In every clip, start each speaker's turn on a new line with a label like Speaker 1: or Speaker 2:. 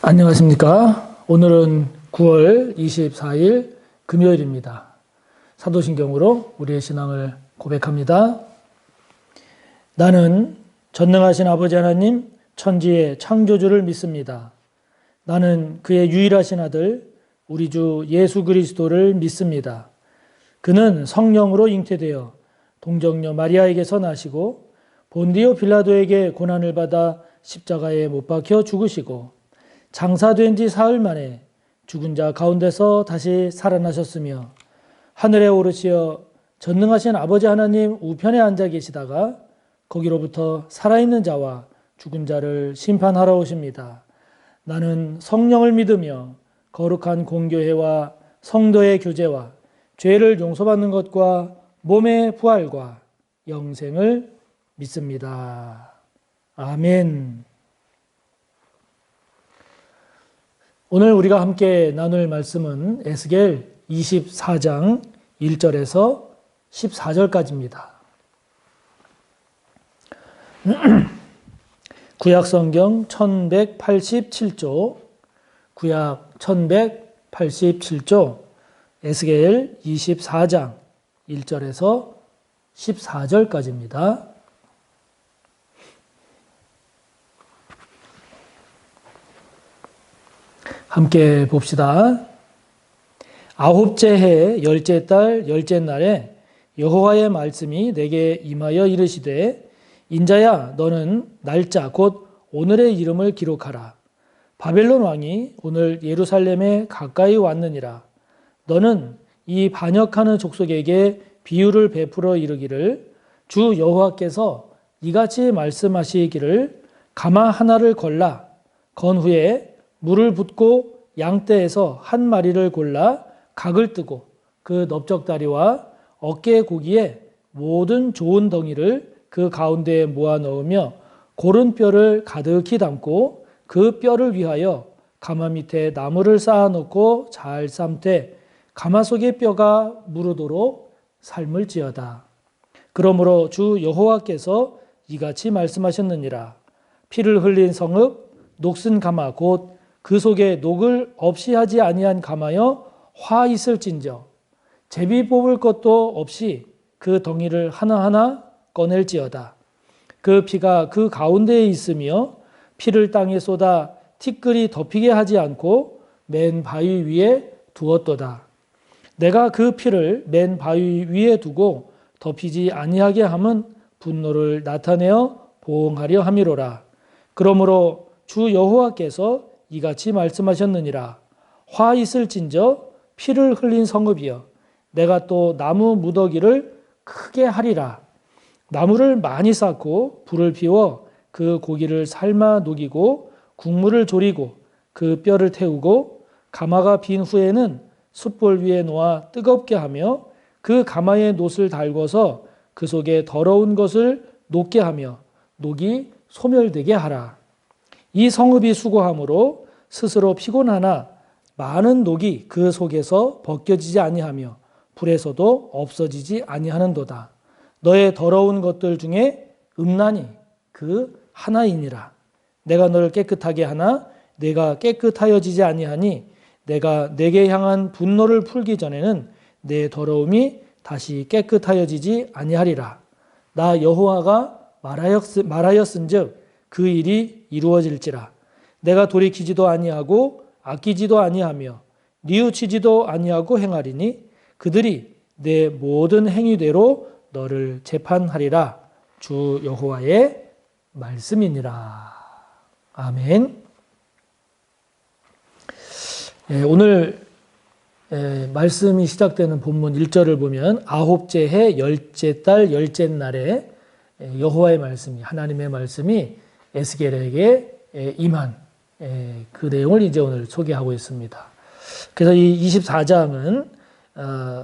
Speaker 1: 안녕하십니까. 오늘은 9월 24일 금요일입니다. 사도신경으로 우리의 신앙을 고백합니다. 나는 전능하신 아버지 하나님 천지의 창조주를 믿습니다. 나는 그의 유일하신 아들 우리 주 예수 그리스도를 믿습니다. 그는 성령으로 잉태되어 동정녀 마리아에게서 나시고 본디오 빌라도에게 고난을 받아 십자가에 못 박혀 죽으시고 장사된 지 사흘 만에 죽은 자 가운데서 다시 살아나셨으며 하늘에 오르시어 전능하신 아버지 하나님 우편에 앉아 계시다가 거기로부터 살아있는 자와 죽은 자를 심판하러 오십니다. 나는 성령을 믿으며 거룩한 공교회와 성도의 교제와 죄를 용서받는 것과 몸의 부활과 영생을 믿습니다. 아멘. 오늘 우리가 함께 나눌 말씀은 에스겔 24장 1절에서 14절까지입니다. 구약성경 1187조, 구약 1187조, 에스겔 24장 1절에서 14절까지입니다. 함께 봅시다. 아홉째 해 열째 달 열째 날에 여호와의 말씀이 내게 임하여 이르시되 인자야 너는 날짜 곧 오늘의 이름을 기록하라. 바벨론 왕이 오늘 예루살렘에 가까이 왔느니라. 너는 이 반역하는 족속에게 비유를 베풀어 이르기를 주 여호와께서 이같이 말씀하시기를 가마 하나를 걸라. 건 후에 물을 붓고 양떼에서 한 마리를 골라 각을 뜨고 그 넓적다리와 어깨 고기에 모든 좋은 덩이를 그 가운데에 모아 넣으며 고른 뼈를 가득히 담고 그 뼈를 위하여 가마 밑에 나무를 쌓아 놓고 잘 삶되 가마 속의 뼈가 무르도록 삶을지어다. 그러므로 주 여호와께서 이같이 말씀하셨느니라. 피를 흘린 성읍 녹슨 가마 곧 그 속에 녹을 없이 하지 아니한 가마여 화 있을진저 제비 뽑을 것도 없이 그 덩이를 하나하나 꺼낼지어다. 그 피가 그 가운데에 있으며 피를 땅에 쏟아 티끌이 덮이게 하지 않고 맨 바위 위에 두었도다. 내가 그 피를 맨 바위 위에 두고 덮이지 아니하게 함은 분노를 나타내어 보응하려 함이로라. 그러므로 주 여호와께서 이같이 말씀하셨느니라. 화 있을진저 피를 흘린 성읍이여 내가 또 나무 무더기를 크게 하리라. 나무를 많이 쌓고 불을 피워 그 고기를 삶아 녹이고 국물을 졸이고 그 뼈를 태우고 가마가 빈 후에는 숯불 위에 놓아 뜨겁게 하며 그 가마에 놋을 달궈서 그 속에 더러운 것을 녹게 하며 녹이 소멸되게 하라. 이 성읍이 수고함으로 스스로 피곤하나 많은 녹이 그 속에서 벗겨지지 아니하며 불에서도 없어지지 아니하는도다. 너의 더러운 것들 중에 음란이 그 하나이니라. 내가 너를 깨끗하게 하나 내가 깨끗하여지지 아니하니 내가 내게 향한 분노를 풀기 전에는 내 더러움이 다시 깨끗하여지지 아니하리라. 나 여호와가 말하였은즉 그 일이 이루어질지라. 내가 돌이키지도 아니하고 아끼지도 아니하며 뉘우치지도 아니하고 행하리니 그들이 내 모든 행위대로 너를 재판하리라. 주 여호와의 말씀이니라. 아멘. 오늘 말씀이 시작되는 본문 1절을 보면 아홉째 해 열째 달 열째 날에 여호와의 말씀이 하나님의 말씀이 에스겔에게 임한 그 내용을 이제 오늘 소개하고 있습니다. 그래서 이 24장은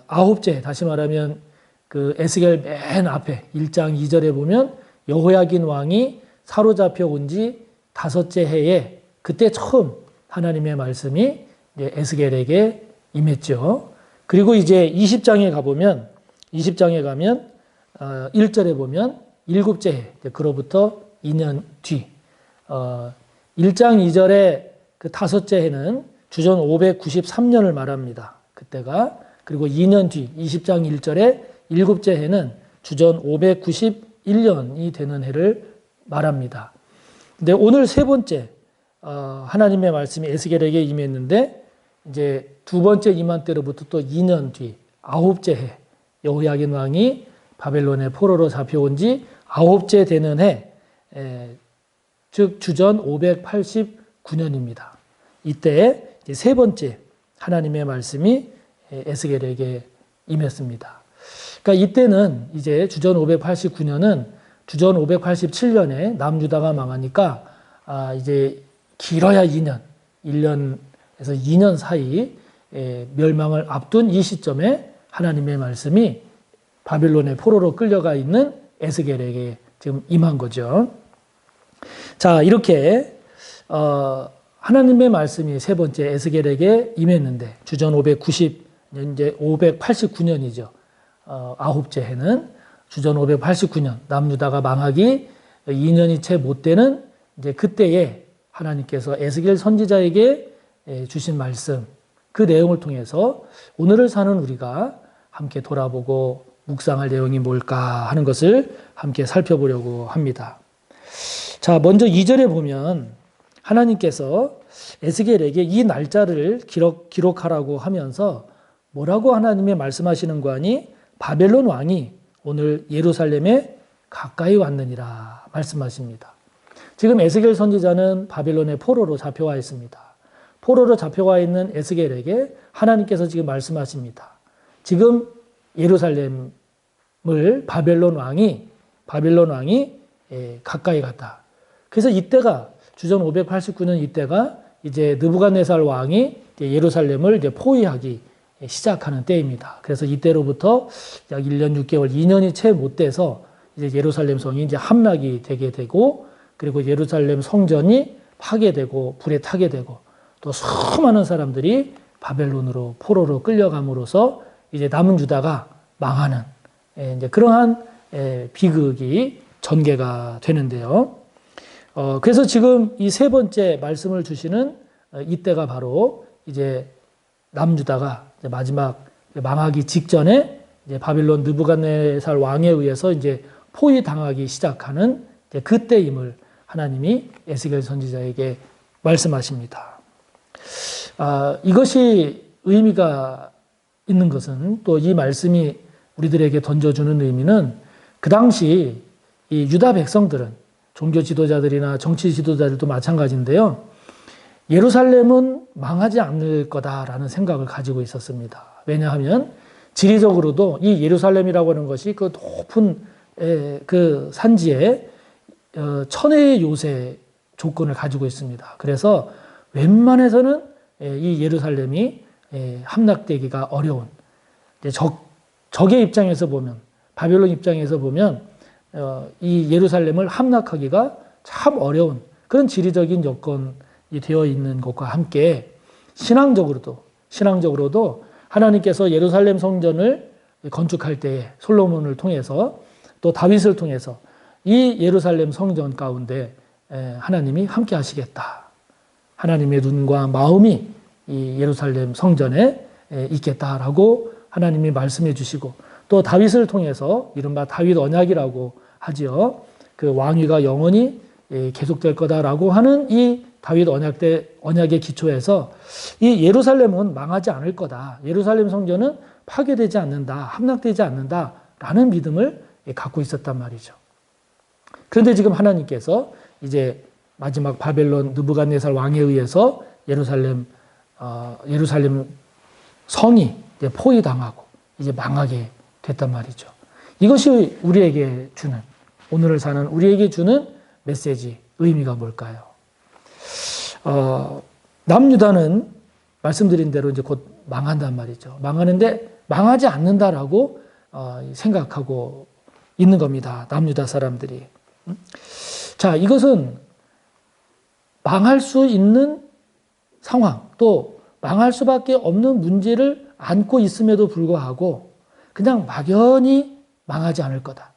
Speaker 1: 아홉째, 다시 말하면 그 에스겔 맨 앞에 1장 2절에 보면 여호야긴 왕이 사로잡혀 온 지 5째 해에 그때 처음 하나님의 말씀이 에스겔에게 임했죠. 그리고 이제 20장에 가면 1절에 보면 7째 해, 그로부터 2년 뒤 1장 2절에 그 다섯째 해는 주전 593년을 말합니다. 그때가. 그리고 2년 뒤 20장 1절에 일곱째 해는 주전 591년이 되는 해를 말합니다. 근데 오늘 세 번째 하나님의 말씀이 에스겔에게 임했는데 이제 두 번째 임한 때로부터 또 2년 뒤 아홉째 해 여호야긴 왕이 바벨론의 포로로 잡혀온 지 아홉째 되는 해, 즉 주전 589년입니다. 이때 세 번째 하나님의 말씀이 에스겔에게 임했습니다. 그러니까 이때는 이제 주전 589년은 주전 587년에 남유다가 망하니까 이제 길어야 2년, 1년에서 2년 사이 멸망을 앞둔 이 시점에 하나님의 말씀이 바벨론의 포로로 끌려가 있는 에스겔에게 지금 임한 거죠. 자, 이렇게 하나님의 말씀이 세 번째 에스겔에게 임했는데 주전 590년 이제 589년이죠. 아홉째 해는 주전 589년 남유다가 망하기 2년이 채 못 되는 이제 그때에 하나님께서 에스겔 선지자에게 주신 말씀 그 내용을 통해서 오늘을 사는 우리가 함께 돌아보고 묵상할 내용이 뭘까 하는 것을 함께 살펴보려고 합니다. 자, 먼저 2절에 보면 하나님께서 에스겔에게 이 날짜를 기록하라고 하면서 뭐라고 하나님의 말씀하시는 거 아니? 바벨론 왕이 오늘 예루살렘에 가까이 왔느니라 말씀하십니다. 지금 에스겔 선지자는 바벨론의 포로로 잡혀와 있습니다. 포로로 잡혀와 있는 에스겔에게 하나님께서 지금 말씀하십니다. 지금 예루살렘을 바벨론 왕이 가까이 갔다. 그래서 이때가 주전 589년 이때가 이제 느부갓네살 왕이 예루살렘을 이제 포위하기 시작하는 때입니다. 그래서 이때로부터 약 1년 6개월, 2년이 채 못 돼서 이제 예루살렘 성이 이제 함락이 되게 되고 그리고 예루살렘 성전이 파괴되고 불에 타게 되고 또 수많은 사람들이 바벨론으로 포로로 끌려감으로써 이제 남은 유다가 망하는 이제 그러한 비극이 전개가 되는데요. 그래서 지금 이 세 번째 말씀을 주시는 이때가 바로 이제 남유다가 마지막 망하기 직전에 이제 바빌론 느부갓네살 왕에 의해서 이제 포위당하기 시작하는 그때임을 하나님이 에스겔 선지자에게 말씀하십니다. 이것이 의미가 있는 것은 또 이 말씀이 우리들에게 던져주는 의미는 그 당시 이 유다 백성들은 종교 지도자들이나 정치 지도자들도 마찬가지인데요. 예루살렘은 망하지 않을 거다라는 생각을 가지고 있었습니다. 왜냐하면 지리적으로도 이 예루살렘이라고 하는 것이 그 높은 그 산지에 천혜의 요새 조건을 가지고 있습니다. 그래서 웬만해서는 이 예루살렘이 함락되기가 어려운 적의 입장에서 보면 바벨론 입장에서 보면 이 예루살렘을 함락하기가 참 어려운 그런 지리적인 여건이 되어 있는 것과 함께 신앙적으로도 하나님께서 예루살렘 성전을 건축할 때에 솔로몬을 통해서 또 다윗을 통해서 이 예루살렘 성전 가운데 하나님이 함께 하시겠다. 하나님의 눈과 마음이 이 예루살렘 성전에 있겠다라고 하나님이 말씀해 주시고 또 다윗을 통해서 이른바 다윗 언약이라고 하지요. 그 왕위가 영원히 계속될 거다라고 하는 이 다윗 언약의 기초에서 이 예루살렘은 망하지 않을 거다. 예루살렘 성전은 파괴되지 않는다. 함락되지 않는다라는 믿음을 갖고 있었단 말이죠. 그런데 지금 하나님께서 이제 마지막 바벨론 느부갓네살 왕에 의해서 예루살렘 성이 이제 포위당하고 이제 망하게 됐단 말이죠. 이것이 우리에게 주는 오늘을 사는 우리에게 주는 메시지 의미가 뭘까요? 남유다는 말씀드린 대로 이제 곧 망한단 말이죠. 망하는데 망하지 않는다라고 생각하고 있는 겁니다. 남유다 사람들이. 자, 이것은 망할 수 있는 상황, 또 망할 수밖에 없는 문제를 안고 있음에도 불구하고 그냥 막연히 망하지 않을 거다.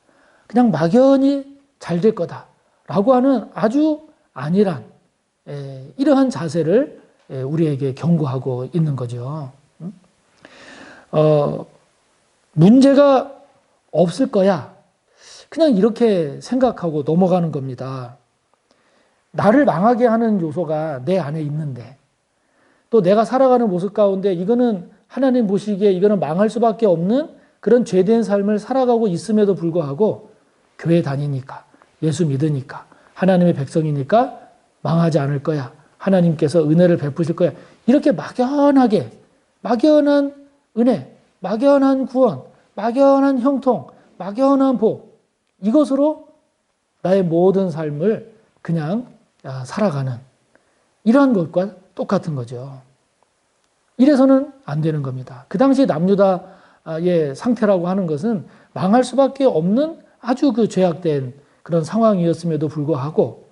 Speaker 1: 그냥 막연히 잘 될 거다라고 하는 아주 안일한 이러한 자세를 우리에게 경고하고 있는 거죠. 문제가 없을 거야. 그냥 이렇게 생각하고 넘어가는 겁니다. 나를 망하게 하는 요소가 내 안에 있는데, 또 내가 살아가는 모습 가운데 이거는 하나님 보시기에 이거는 망할 수밖에 없는 그런 죄된 삶을 살아가고 있음에도 불구하고 교회 다니니까, 예수 믿으니까, 하나님의 백성이니까 망하지 않을 거야. 하나님께서 은혜를 베푸실 거야. 이렇게 막연하게, 막연한 은혜, 막연한 구원, 막연한 형통, 막연한 복, 이것으로 나의 모든 삶을 그냥 살아가는 이러한 것과 똑같은 거죠. 이래서는 안 되는 겁니다. 그 당시 남유다의 상태라고 하는 것은 망할 수밖에 없는 아주 그 죄악된 그런 상황이었음에도 불구하고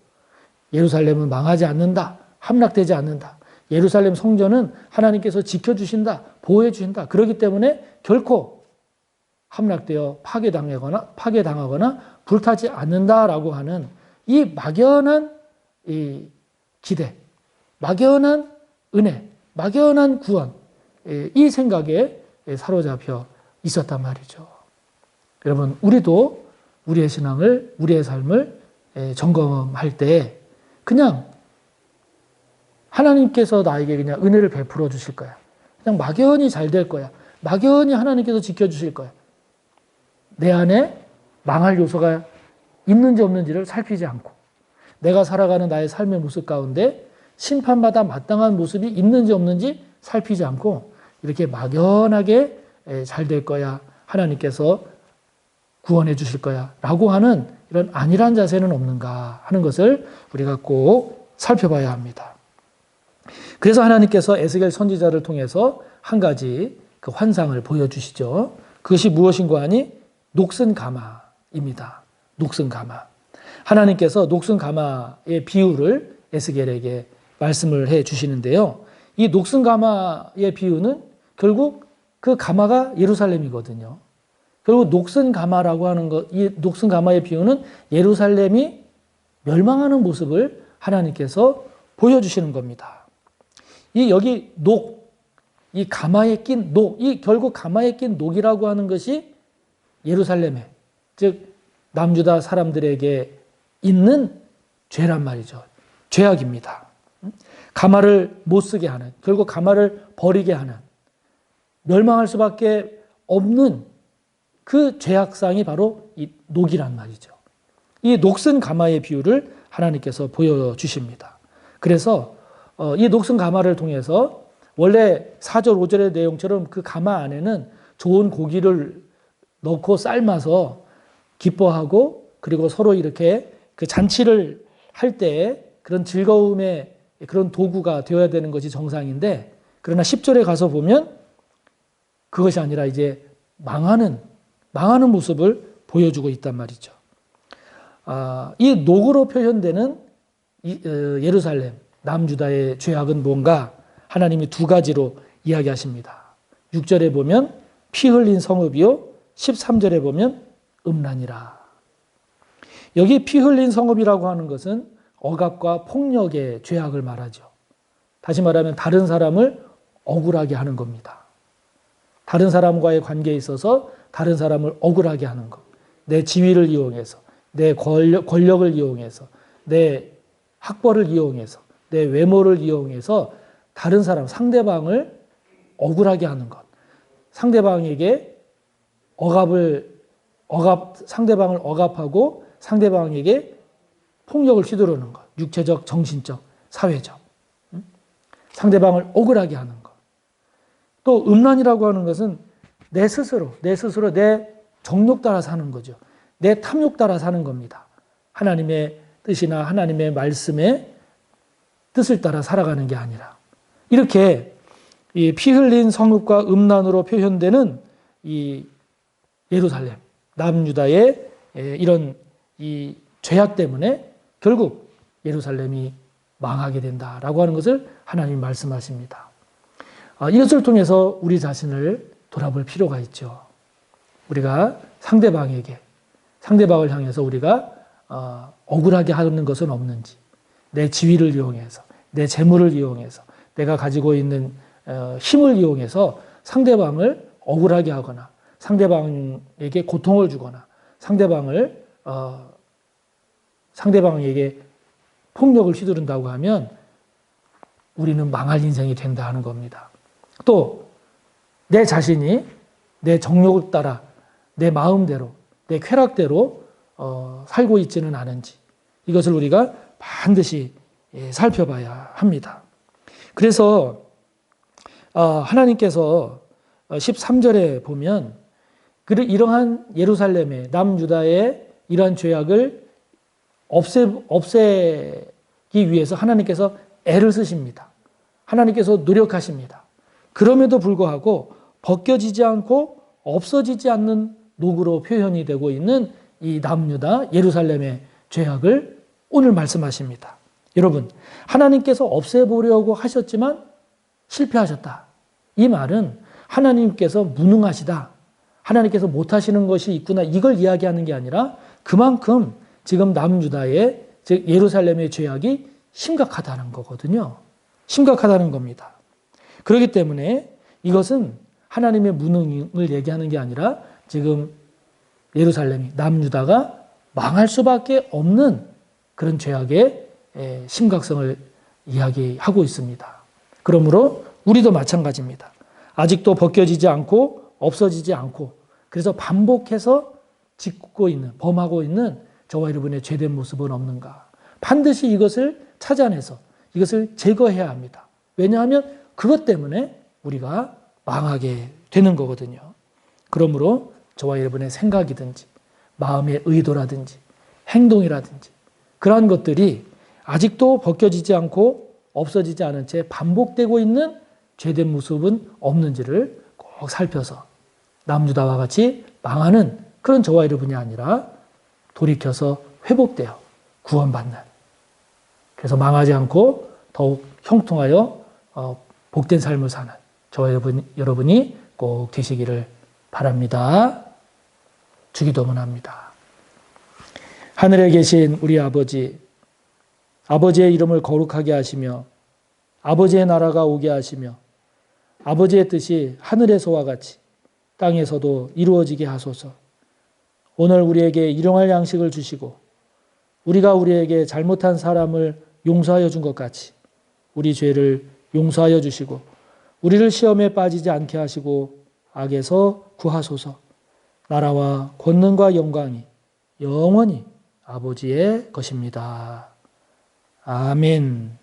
Speaker 1: 예루살렘은 망하지 않는다. 함락되지 않는다. 예루살렘 성전은 하나님께서 지켜주신다. 보호해주신다. 그렇기 때문에 결코 함락되어 파괴당하거나 불타지 않는다라고 하는 이 막연한 이 기대, 막연한 은혜, 막연한 구원, 이 생각에 사로잡혀 있었단 말이죠. 여러분, 우리도 우리의 신앙을, 우리의 삶을 점검할 때 그냥 하나님께서 나에게 그냥 은혜를 베풀어 주실 거야. 그냥 막연히 잘 될 거야. 막연히 하나님께서 지켜주실 거야. 내 안에 망할 요소가 있는지 없는지를 살피지 않고, 내가 살아가는 나의 삶의 모습 가운데 심판받아 마땅한 모습이 있는지 없는지 살피지 않고 이렇게 막연하게 잘 될 거야. 하나님께서 구원해 주실 거야. 라고 하는 이런 안일한 자세는 없는가 하는 것을 우리가 꼭 살펴봐야 합니다. 그래서 하나님께서 에스겔 선지자를 통해서 한 가지 그 환상을 보여주시죠. 그것이 무엇인가 하니 녹슨 가마입니다. 녹슨 가마. 하나님께서 녹슨 가마의 비유를 에스겔에게 말씀을 해 주시는데요. 이 녹슨 가마의 비유는 결국 그 가마가 예루살렘이거든요. 결국 녹슨 가마라고 하는 것, 이 녹슨 가마의 비유는 예루살렘이 멸망하는 모습을 하나님께서 보여주시는 겁니다. 이 여기 녹, 이 가마에 낀 녹, 이 결국 가마에 낀 녹이라고 하는 것이 예루살렘에, 즉 남유다 사람들에게 있는 죄란 말이죠. 죄악입니다. 가마를 못 쓰게 하는, 결국 가마를 버리게 하는, 멸망할 수밖에 없는 그 죄악상이 바로 이 녹이란 말이죠. 이 녹슨 가마의 비유를 하나님께서 보여주십니다. 그래서 이 녹슨 가마를 통해서 원래 4절 5절의 내용처럼 그 가마 안에는 좋은 고기를 넣고 삶아서 기뻐하고 그리고 서로 이렇게 그 잔치를 할 때 그런 즐거움의 그런 도구가 되어야 되는 것이 정상인데, 그러나 10절에 가서 보면 그것이 아니라 이제 망하는 모습을 보여주고 있단 말이죠. 이 녹으로 표현되는 예루살렘, 남유다의 죄악은 뭔가 하나님이 두 가지로 이야기하십니다. 6절에 보면 피 흘린 성읍이요, 13절에 보면 음란이라. 여기 피 흘린 성읍이라고 하는 것은 억압과 폭력의 죄악을 말하죠. 다시 말하면 다른 사람을 억울하게 하는 겁니다. 다른 사람과의 관계에 있어서 다른 사람을 억울하게 하는 것. 내 지위를 이용해서, 내 권력을 이용해서, 내 학벌을 이용해서, 내 외모를 이용해서 다른 사람, 상대방을 억울하게 하는 것. 상대방에게 상대방을 억압하고 상대방에게 폭력을 휘두르는 것. 육체적, 정신적, 사회적. 상대방을 억울하게 하는 것. 또 음란이라고 하는 것은 내 스스로 내 정욕 따라 사는 거죠. 내 탐욕 따라 사는 겁니다. 하나님의 뜻이나 하나님의 말씀의 뜻을 따라 살아가는 게 아니라. 이렇게 이 피 흘린 성읍과 음란으로 표현되는 이 예루살렘, 남유다의 이런 이 죄악 때문에 결국 예루살렘이 망하게 된다라고 하는 것을 하나님이 말씀하십니다. 이것을 통해서 우리 자신을 돌아볼 필요가 있죠. 우리가 상대방을 향해서 우리가 억울하게 하는 것은 없는지, 내 지위를 이용해서, 내 재물을 이용해서, 내가 가지고 있는 힘을 이용해서 상대방을 억울하게 하거나 상대방에게 고통을 주거나 상대방에게 폭력을 휘두른다고 하면 우리는 망할 인생이 된다 하는 겁니다. 또 내 자신이 내 정욕을 따라 내 마음대로 내 쾌락대로 살고 있지는 않은지 이것을 우리가 반드시 살펴봐야 합니다. 그래서 하나님께서 13절에 보면 이러한 예루살렘의 남유다의 이러한 죄악을 없애기 위해서 하나님께서 애를 쓰십니다. 하나님께서 노력하십니다. 그럼에도 불구하고 벗겨지지 않고 없어지지 않는 녹으로 표현이 되고 있는 이 남유다 예루살렘의 죄악을 오늘 말씀하십니다. 여러분, 하나님께서 없애보려고 하셨지만 실패하셨다. 이 말은 하나님께서 무능하시다. 하나님께서 못하시는 것이 있구나. 이걸 이야기하는 게 아니라 그만큼 지금 남유다의 즉 예루살렘의 죄악이 심각하다는 거거든요. 심각하다는 겁니다. 그렇기 때문에 이것은 하나님의 무능을 얘기하는 게 아니라 지금 예루살렘이 남유다가 망할 수밖에 없는 그런 죄악의 심각성을 이야기하고 있습니다. 그러므로 우리도 마찬가지입니다. 아직도 벗겨지지 않고 없어지지 않고 그래서 반복해서 짓고 있는 범하고 있는 저와 여러분의 죄된 모습은 없는가? 반드시 이것을 찾아내서 이것을 제거해야 합니다. 왜냐하면 그것 때문에 우리가 망하게 되는 거거든요. 그러므로 저와 여러분의 생각이든지 마음의 의도라든지 행동이라든지 그러한 것들이 아직도 벗겨지지 않고 없어지지 않은 채 반복되고 있는 죄된 모습은 없는지를 꼭 살펴서 남유다와 같이 망하는 그런 저와 여러분이 아니라 돌이켜서 회복되어 구원받는 그래서 망하지 않고 더욱 형통하여 복된 삶을 사는 저와 여러분이 꼭 되시기를 바랍니다. 주기도문합니다. 하늘에 계신 우리 아버지, 아버지의 이름을 거룩하게 하시며 아버지의 나라가 오게 하시며 아버지의 뜻이 하늘에서와 같이 땅에서도 이루어지게 하소서. 오늘 우리에게 일용할 양식을 주시고 우리가 우리에게 잘못한 사람을 용서하여 준 것 같이 우리 죄를 용서하여 주시고 우리를 시험에 빠지지 않게 하시고 악에서 구하소서. 나라와 권능과 영광이 영원히 아버지의 것입니다. 아멘.